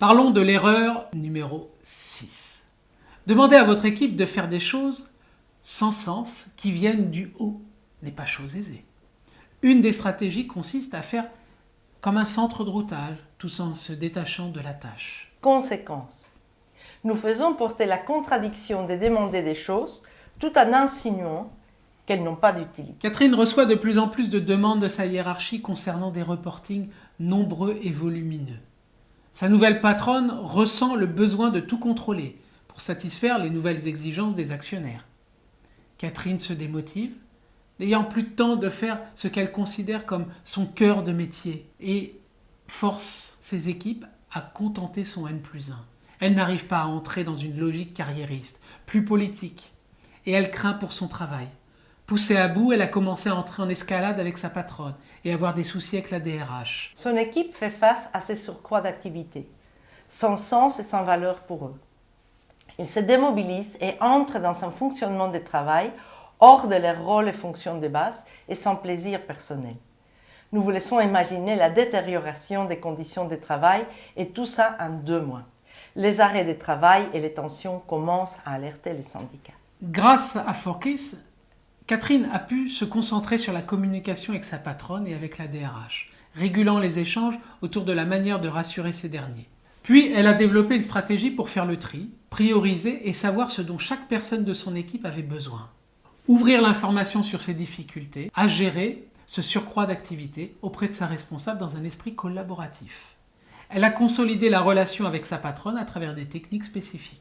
Parlons de l'erreur numéro 6. Demandez à votre équipe de faire des choses sans sens qui viennent du haut n'est pas chose aisée. Une des stratégies consiste à faire comme un centre de routage, tout en se détachant de la tâche. Conséquence. Nous faisons porter la contradiction de demander des choses tout en insinuant qu'elles n'ont pas d'utilité. Catherine reçoit de plus en plus de demandes de sa hiérarchie concernant des reportings nombreux et volumineux. Sa nouvelle patronne ressent le besoin de tout contrôler pour satisfaire les nouvelles exigences des actionnaires. Catherine se démotive, n'ayant plus de temps de faire ce qu'elle considère comme son cœur de métier et force ses équipes à contenter son N+1. Elle n'arrive pas à entrer dans une logique carriériste, plus politique, et elle craint pour son travail. Poussée à bout, elle a commencé à entrer en escalade avec sa patronne et avoir des soucis avec la DRH. Son équipe fait face à ces surcroîts d'activité, sans sens et sans valeur pour eux. Ils se démobilisent et entrent dans un fonctionnement de travail hors de leur rôle et fonction de base et sans plaisir personnel. Nous vous laissons imaginer la détérioration des conditions de travail et tout ça en 2 mois. Les arrêts de travail et les tensions commencent à alerter les syndicats. Grâce à Forkis, Catherine a pu se concentrer sur la communication avec sa patronne et avec la DRH, régulant les échanges autour de la manière de rassurer ces derniers. Puis, elle a développé une stratégie pour faire le tri, prioriser et savoir ce dont chaque personne de son équipe avait besoin. Ouvrir l'information sur ses difficultés, à gérer ce surcroît d'activité auprès de sa responsable dans un esprit collaboratif. Elle a consolidé la relation avec sa patronne à travers des techniques spécifiques.